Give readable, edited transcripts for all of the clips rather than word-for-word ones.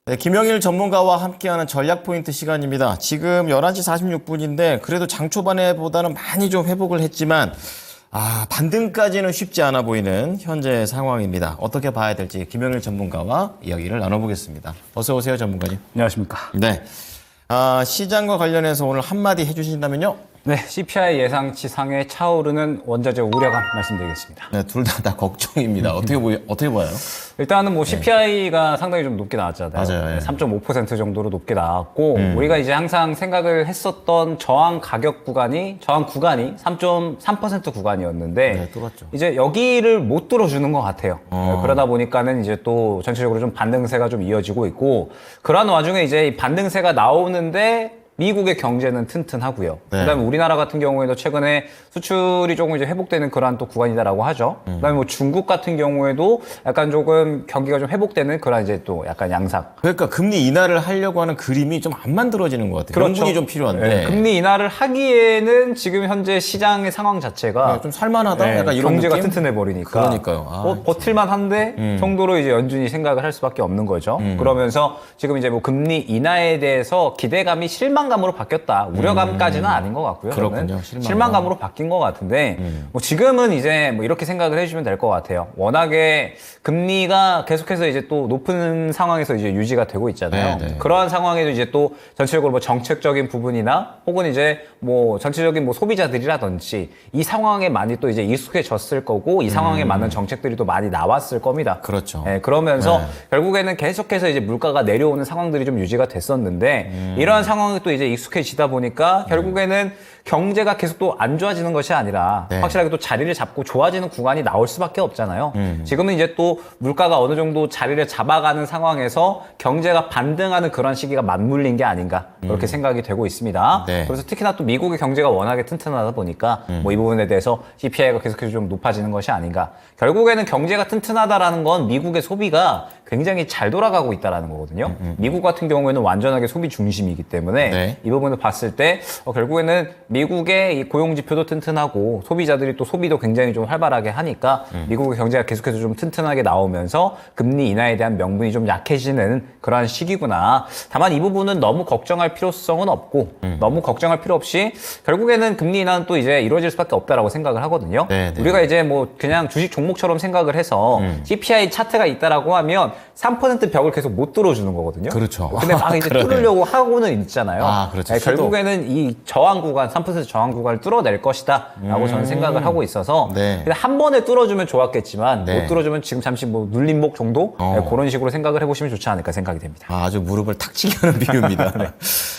네, 김영일 전문가와 함께하는 전략 포인트 시간입니다. 지금 11시 46분인데 그래도 장 초반에보다는 많이 좀 회복을 했지만 반등까지는 쉽지 않아 보이는 현재 상황입니다. 어떻게 봐야 될지 김영일 전문가와 이야기를 나눠보겠습니다. 어서 오세요, 전문가님. 안녕하십니까. 네. 시장과 관련해서 오늘 한마디 해주신다면요? 네, CPI 예상치 상에 차오르는 원자재 우려감 말씀드리겠습니다. 네, 둘 다 걱정입니다. 어떻게 봐요? 일단은 뭐 CPI가 상당히 좀 높게 나왔잖아요. 맞아요. 예. 3.5% 정도로 높게 나왔고, 우리가 이제 항상 생각을 했었던 저항 구간이 3.3% 구간이었는데, 네, 뚫었죠. 이제 여기를 못 뚫어주는 것 같아요. 그러다 보니까는 이제 또 전체적으로 좀 반등세가 좀 이어지고 있고, 그런 와중에 이제 이 반등세가 나오는데, 미국의 경제는 튼튼하고요. 네. 그다음에 우리나라 같은 경우에도 최근에 수출이 조금 이제 회복되는 그러한 또 구간이다라고 하죠. 그다음에 뭐 중국 같은 경우에도 약간 조금 경기가 좀 회복되는 그런 이제 또 약간 양상. 그러니까 금리 인하를 하려고 하는 그림이 좀 안 만들어지는 것 같아요. 그렇죠. 명분이 좀 필요한데. 네, 금리 인하를 하기에는 지금 현재 시장의 상황 자체가 좀 살만하다? 네, 약간 이런 경제가 느낌? 튼튼해 버리니까. 그러니까요. 버틸만 한데 정도로 이제 연준이 생각을 할 수밖에 없는 거죠. 그러면서 지금 이제 뭐 금리 인하에 대해서 기대감이 실망감으로 바뀌었다. 우려감까지는 아닌 것 같고요. 그렇군요. 실망감으로 바뀐 것 같은데 뭐 지금은 이제 뭐 이렇게 생각을 해주시면 될 것 같아요. 워낙에 금리가 계속해서 이제 또 높은 상황에서 이제 유지가 되고 있잖아요. 네. 그러한 상황에도 이제 또 전체적으로 뭐 정책적인 부분이나 혹은 이제 뭐 전체적인 뭐 소비자들이라든지 이 상황에 많이 또 이제 익숙해졌을 거고 이 상황에 맞는 정책들이 또 많이 나왔을 겁니다. 그렇죠. 네, 그러면서 네. 결국에는 계속해서 이제 물가가 내려오는 상황들이 좀 유지가 됐었는데 이러한 상황이 또 이제 익숙해지다 보니까 결국에는 경제가 계속 또 안 좋아지는 것이 아니라 네. 확실하게 또 자리를 잡고 좋아지는 구간이 나올 수밖에 없잖아요. 지금은 이제 또 물가가 어느 정도 자리를 잡아가는 상황에서 경제가 반등하는 그런 시기가 맞물린 게 아닌가 그렇게 생각이 되고 있습니다. 네. 그래서 특히나 또 미국의 경제가 워낙에 튼튼하다 보니까 뭐 이 부분에 대해서 CPI가 계속해서 좀 높아지는 것이 아닌가. 결국에는 경제가 튼튼하다라는 건 미국의 소비가 굉장히 잘 돌아가고 있다라는 거거든요. 미국 같은 경우에는 완전하게 소비 중심이기 때문에 네. 이 부분을 봤을 때 결국에는 미국의 이 고용 지표도 튼튼하고 소비자들이 또 소비도 굉장히 좀 활발하게 하니까 미국의 경제가 계속해서 좀 튼튼하게 나오면서 금리 인하에 대한 명분이 좀 약해지는 그러한 시기구나. 다만 이 부분은 너무 걱정할 필요성은 없고 너무 걱정할 필요 없이 결국에는 금리 인하는 또 이제 이루어질 수밖에 없다라고 생각을 하거든요. 네. 우리가 이제 뭐 그냥 주식 종목처럼 생각을 해서 CPI 차트가 있다라고 하면 3% 벽을 계속 못 뚫어주는 거거든요. 그렇죠. 근데 막 이제 그러네. 뚫으려고 하고는 있잖아요. 그렇죠. 네, 결국에는 이 저항 구간, 3% 저항 구간을 뚫어낼 것이다 라고 저는 생각을 하고 있어서 네. 근데 한 번에 뚫어주면 좋았겠지만 네. 못 뚫어주면 지금 잠시 뭐 눌림목 정도 네, 그런 식으로 생각을 해보시면 좋지 않을까 생각이 됩니다. 아주 무릎을 탁 치게 하는 비유입니다. 네.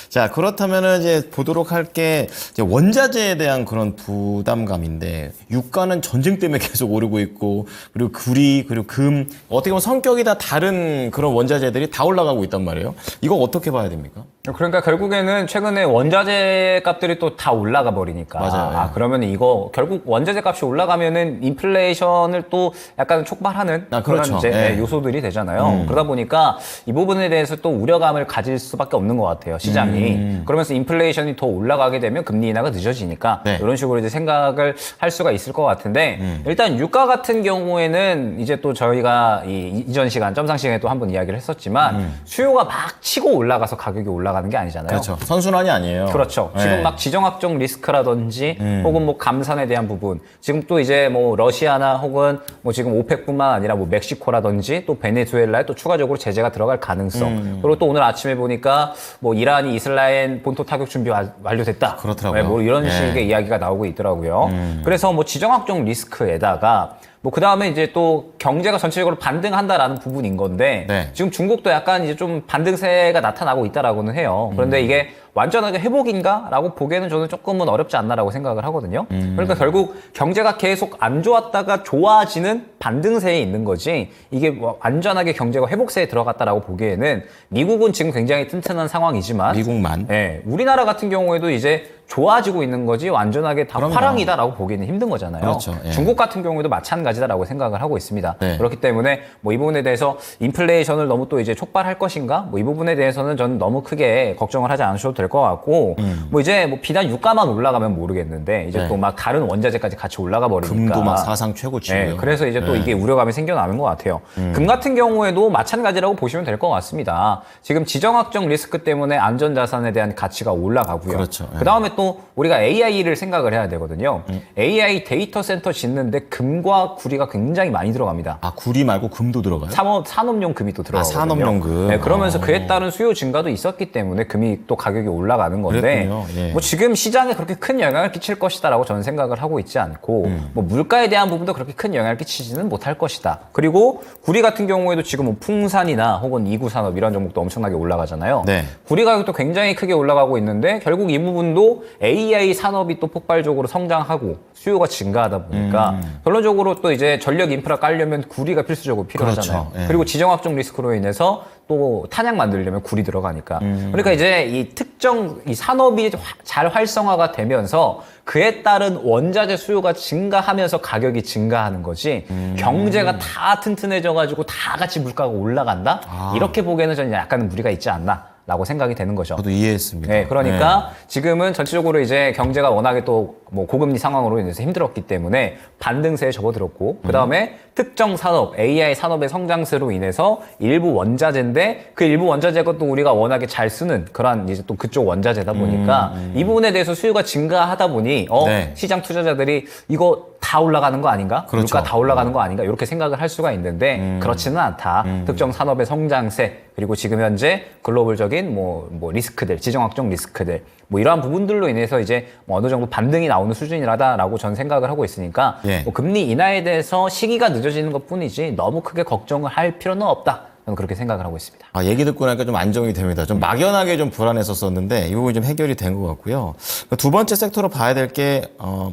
자, 그렇다면은 이제 보도록 할 게 원자재에 대한 그런 부담감인데 유가는 전쟁 때문에 계속 오르고 있고 그리고 구리 그리고 금 어떻게 보면 성격이 다 다른 그런 원자재들이 다 올라가고 있단 말이에요. 이거 어떻게 봐야 됩니까? 그러니까 결국에는 최근에 원자재 값들이 또 다 올라가 버리니까 맞아요. 그러면 이거 결국 원자재 값이 올라가면은 인플레이션을 또 약간 촉발하는 그렇죠. 그런 이제 네. 요소들이 되잖아요. 그러다 보니까 이 부분에 대해서 또 우려감을 가질 수밖에 없는 것 같아요. 시장이. 그러면서 인플레이션이 더 올라가게 되면 금리 인하가 늦어지니까 네. 이런 식으로 이제 생각을 할 수가 있을 것 같은데 일단 유가 같은 경우에는 이제 또 저희가 이전 시간 점상 시간에 또 한번 이야기를 했었지만 수요가 막 치고 올라가서 가격이 올라가는 게 아니잖아요. 그렇죠. 선순환이 아니에요. 그렇죠. 네. 지금 막 지정학적 리스크라든지 혹은 뭐 감산에 대한 부분 지금 또 이제 뭐 러시아나 혹은 뭐 지금 오펙뿐만 아니라 뭐 멕시코라든지 또 베네수엘라에 또 추가적으로 제재가 들어갈 가능성 그리고 또 오늘 아침에 보니까 뭐 이란이 이스라엘 본토 타격 준비 완료됐다. 그렇더라고요. 네, 뭐 이런 네. 식의 이야기가 나오고 있더라고요. 그래서 뭐 지정학적 리스크에다가 뭐 그 다음에 이제 또 경제가 전체적으로 반등한다라는 부분인 건데 네. 지금 중국도 약간 이제 좀 반등세가 나타나고 있다라고는 해요. 그런데 이게 완전하게 회복인가라고 보기에는 저는 조금은 어렵지 않나라고 생각을 하거든요. 그러니까 결국 경제가 계속 안 좋았다가 좋아지는 반등세에 있는 거지 이게 뭐 완전하게 경제가 회복세에 들어갔다라고 보기에는 미국은 지금 굉장히 튼튼한 상황이지만 미국만. 네, 우리나라 같은 경우에도 이제 좋아지고 있는 거지 완전하게 다 그럼요. 화랑이다라고 보기는 힘든 거잖아요. 그렇죠. 예. 중국 같은 경우에도 마찬가지다라고 생각을 하고 있습니다. 네. 그렇기 때문에 뭐 이 부분에 대해서 인플레이션을 너무 또 이제 촉발할 것인가? 뭐 이 부분에 대해서는 저는 너무 크게 걱정을 하지 않으셔도 될 것 같고 뭐 이제 뭐 비단 유가만 올라가면 모르겠는데 이제 네. 또 막 다른 원자재까지 같이 올라가 버리니까 금도 막 사상 최고치고요. 네, 그래서 이제 또 이게 우려감이 생겨나는 것 같아요. 금 같은 경우에도 마찬가지라고 보시면 될 것 같습니다. 지금 지정학적 리스크 때문에 안전자산에 대한 가치가 올라가고요. 그렇죠. 그 다음에 또 우리가 AI를 생각을 해야 되거든요. AI 데이터 센터 짓는데 금과 구리가 굉장히 많이 들어갑니다. 아, 구리 말고 금도 들어가요? 산업용 금이 또 들어가거든요. 산업용 금. 네, 그러면서 그에 따른 수요 증가도 있었기 때문에 금이 또 가격이 올라가는 건데 그랬군요. 예. 뭐 지금 시장에 그렇게 큰 영향을 끼칠 것이다라고 저는 생각을 하고 있지 않고 뭐 물가에 대한 부분도 그렇게 큰 영향을 끼치지는 못할 것이다. 그리고 구리 같은 경우에도 지금 뭐 풍산이나 혹은 이구 산업 이런 종목도 엄청나게 올라가잖아요. 네. 구리 가격도 굉장히 크게 올라가고 있는데 결국 이 부분도 AI 산업이 또 폭발적으로 성장하고 수요가 증가하다 보니까 결론적으로 또 이제 전력 인프라 깔려면 구리가 필수적으로 필요하잖아요. 그렇죠. 예. 그리고 지정학적 리스크로 인해서 또 탄약 만들려면 구리 들어가니까. 그러니까 이제 이 특정 이 산업이 잘 활성화가 되면서 그에 따른 원자재 수요가 증가하면서 가격이 증가하는 거지 경제가 다 튼튼해져가지고 다 같이 물가가 올라간다? 이렇게 보기에는 저는 약간 무리가 있지 않나. 라고 생각이 되는 거죠. 저도 이해했습니다. 네, 그러니까 지금은 전체적으로 이제 경제가 워낙에 또 뭐 고금리 상황으로 인해서 힘들었기 때문에 반등세에 접어들었고, 그 다음에 특정 산업, AI 산업의 성장세로 인해서 일부 원자재인데 그 일부 원자재가 또 우리가 워낙에 잘 쓰는 그런 이제 또 그쪽 원자재다 보니까 이 부분에 대해서 수요가 증가하다 보니 네. 시장 투자자들이 이거 다 올라가는 거 아닌가? 그렇죠. 물가 다 올라가는 거 아닌가? 이렇게 생각을 할 수가 있는데 그렇지는 않다. 특정 산업의 성장세 그리고 지금 현재 글로벌적인 뭐 리스크들, 지정학적 리스크들 뭐 이러한 부분들로 인해서 이제 뭐 어느 정도 반등이 나오는 수준이라다라고 저는 생각을 하고 있으니까 예. 뭐 금리 인하에 대해서 시기가 늦어지는 것뿐이지 너무 크게 걱정을 할 필요는 없다. 저는 그렇게 생각을 하고 있습니다. 아, 얘기 듣고 나니까 좀 안정이 됩니다. 좀 막연하게 좀 불안했었었는데 이 부분이 좀 해결이 된 것 같고요. 두 번째 섹터로 봐야 될 게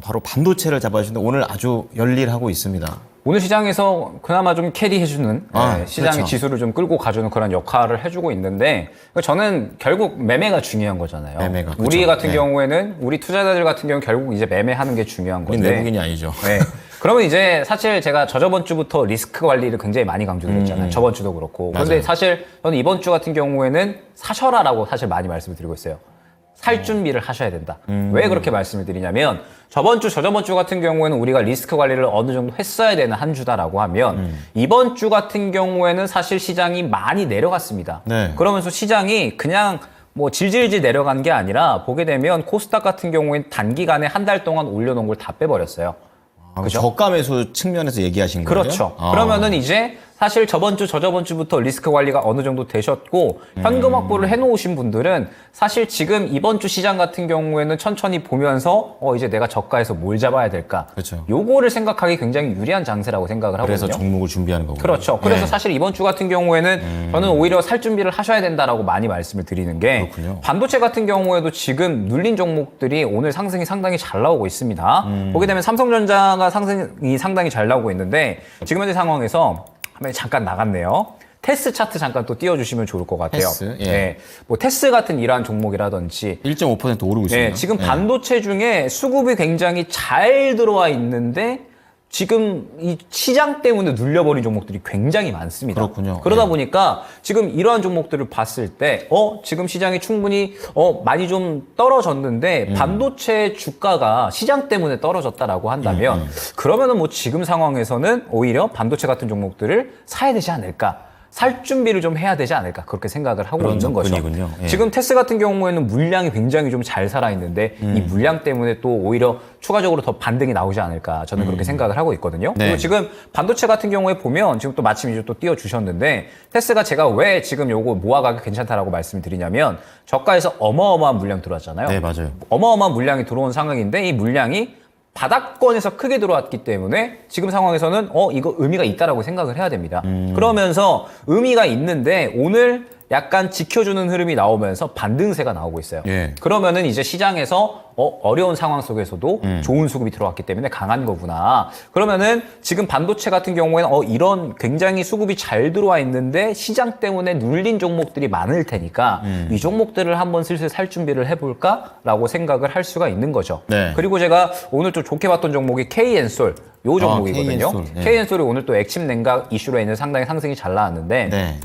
바로 반도체를 잡아주시는데 오늘 아주 열일하고 있습니다. 오늘 시장에서 그나마 좀 캐리해주는 시장의 그렇죠. 지수를 좀 끌고 가주는 그런 역할을 해주고 있는데 저는 결국 매매가 중요한 거잖아요. 매매가, 우리 그렇죠. 같은 네. 경우에는 우리 투자자들 같은 경우는 결국 이제 매매하는 게 중요한 우린 건데. 외국인이 아니죠. 네. 그러면 이제 사실 제가 저번 주부터 리스크 관리를 굉장히 많이 강조드렸잖아요. 저번 주도 그렇고. 그런데 맞아요. 사실 저는 이번 주 같은 경우에는 사셔라라고 사실 많이 말씀을 드리고 있어요. 살 준비를 하셔야 된다. 왜 그렇게 말씀을 드리냐면 저번 주, 저저번 주 같은 경우에는 우리가 리스크 관리를 어느 정도 했어야 되는 한 주다라고 하면 이번 주 같은 경우에는 사실 시장이 많이 내려갔습니다. 네. 그러면서 시장이 그냥 뭐 질질질 내려간 게 아니라 보게 되면 코스닥 같은 경우에는 단기간에 한 달 동안 올려놓은 걸 다 빼버렸어요. 그죠? 저가 매수 측면에서 얘기하신 거예요? 그렇죠. 그러면은 이제 사실 저번 주, 저저번 주부터 리스크 관리가 어느 정도 되셨고 현금 확보를 해놓으신 분들은 사실 지금 이번 주 시장 같은 경우에는 천천히 보면서 이제 내가 저가에서 뭘 잡아야 될까? 그렇죠. 요거를 생각하기 굉장히 유리한 장세라고 생각을 그래서 하거든요. 종목을 준비하는 거고요. 그렇죠. 그래서 예. 사실 이번 주 같은 경우에는 저는 오히려 살 준비를 하셔야 된다라고 많이 말씀을 드리는 게 그렇군요. 반도체 같은 경우에도 지금 눌린 종목들이 오늘 상승이 상당히 잘 나오고 있습니다. 보게 되면 삼성전자가 상승이 상당히 잘 나오고 있는데 지금 현재 상황에서 화면이 잠깐 나갔네요. 테스 차트 잠깐 또 띄워주시면 좋을 것 같아요. 테스, 예. 네. 뭐 테스 같은 이러한 종목이라든지 1.5% 오르고 있습니다. 네, 지금 반도체 중에 수급이 굉장히 잘 들어와 있는데 지금 이 시장 때문에 눌려버린 종목들이 굉장히 많습니다. 그렇군요. 그러다 예. 보니까 지금 이러한 종목들을 봤을 때, 지금 시장이 충분히, 많이 좀 떨어졌는데, 반도체 주가가 시장 때문에 떨어졌다라고 한다면, 그러면은 뭐 지금 상황에서는 오히려 반도체 같은 종목들을 사야 되지 않을까. 살 준비를 좀 해야 되지 않을까 그렇게 생각을 하고 그런 있는 거죠. 접근이군요. 예. 지금 테스 같은 경우에는 물량이 굉장히 좀 잘 살아있는데 이 물량 때문에 또 오히려 추가적으로 더 반등이 나오지 않을까 저는 그렇게 생각을 하고 있거든요. 네. 그리고 지금 반도체 같은 경우에 보면 지금 또 마침 이제 또 띄워주셨는데 테스가 제가 왜 지금 요거 모아 가격 괜찮다라고 말씀드리냐면 저가에서 어마어마한 물량 들어왔잖아요. 네, 맞아요. 어마어마한 물량이 들어온 상황인데 이 물량이 바닥권에서 크게 들어왔기 때문에 지금 상황에서는 이거 의미가 있다라고 생각을 해야 됩니다. 그러면서 의미가 있는데 오늘 약간 지켜주는 흐름이 나오면서 반등세가 나오고 있어요. 예. 그러면은 이제 시장에서 어려운 상황 속에서도 좋은 수급이 들어왔기 때문에 강한 거구나. 그러면은 지금 반도체 같은 경우에는 이런 굉장히 수급이 잘 들어와 있는데 시장 때문에 눌린 종목들이 많을 테니까 이 종목들을 한번 슬슬 살 준비를 해볼까라고 생각을 할 수가 있는 거죠. 네. 그리고 제가 오늘 좀 좋게 봤던 종목이 K엔솔 요 종목이거든요. K엔솔, 네. K엔솔이 오늘 또 액침 냉각 이슈로 인해 상당히 상승이 잘 나왔는데 네.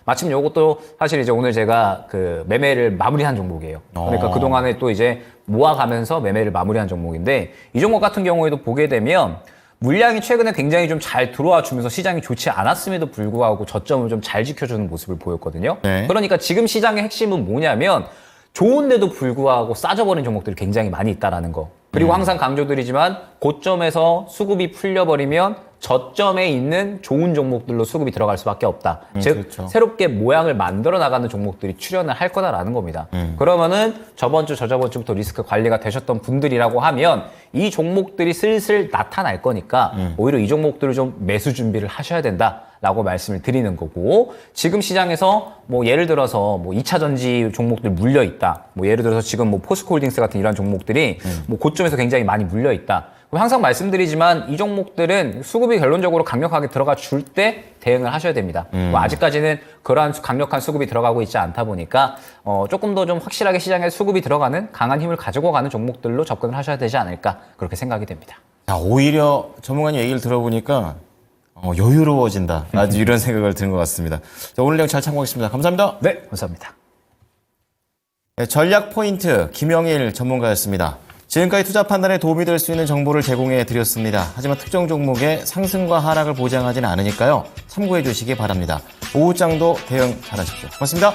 마침 요것도 사실 이제 오늘 제가 그 매매를 마무리한 종목이에요. 그러니까 그동안에 또 이제 모아가면서 매매를 마무리한 종목인데 이 종목 같은 경우에도 보게 되면 물량이 최근에 굉장히 좀 잘 들어와 주면서 시장이 좋지 않았음에도 불구하고 저점을 좀 잘 지켜주는 모습을 보였거든요. 네. 그러니까 지금 시장의 핵심은 뭐냐면 좋은데도 불구하고 싸져버린 종목들이 굉장히 많이 있다라는 거. 그리고 항상 강조드리지만 고점에서 수급이 풀려버리면 저점에 있는 좋은 종목들로 수급이 들어갈 수밖에 없다. 즉 그렇죠. 새롭게 모양을 만들어 나가는 종목들이 출현을 할 거다라는 겁니다. 그러면은 저번 주, 저저번 주부터 리스크 관리가 되셨던 분들이라고 하면 이 종목들이 슬슬 나타날 거니까 오히려 이 종목들을 좀 매수 준비를 하셔야 된다라고 말씀을 드리는 거고 지금 시장에서 뭐 예를 들어서 뭐 2차 전지 종목들 물려 있다. 뭐 예를 들어서 지금 뭐 포스코홀딩스 같은 이런 종목들이 뭐 고점에서 굉장히 많이 물려 있다. 항상 말씀드리지만 이 종목들은 수급이 결론적으로 강력하게 들어가 줄 때 대응을 하셔야 됩니다. 뭐 아직까지는 그러한 강력한 수급이 들어가고 있지 않다 보니까 조금 더 좀 확실하게 시장에 수급이 들어가는 강한 힘을 가지고 가는 종목들로 접근을 하셔야 되지 않을까 그렇게 생각이 됩니다. 자, 오히려 전문가님 얘기를 들어보니까 여유로워진다. 아주 이런 생각을 드는 것 같습니다. 자, 오늘 내용 잘 참고하겠습니다. 감사합니다. 네, 감사합니다. 네, 전략 포인트 김영일 전문가였습니다. 지금까지 투자 판단에 도움이 될 수 있는 정보를 제공해 드렸습니다. 하지만 특정 종목의 상승과 하락을 보장하지는 않으니까요. 참고해 주시기 바랍니다. 오후장도 대응 잘하십시오. 고맙습니다.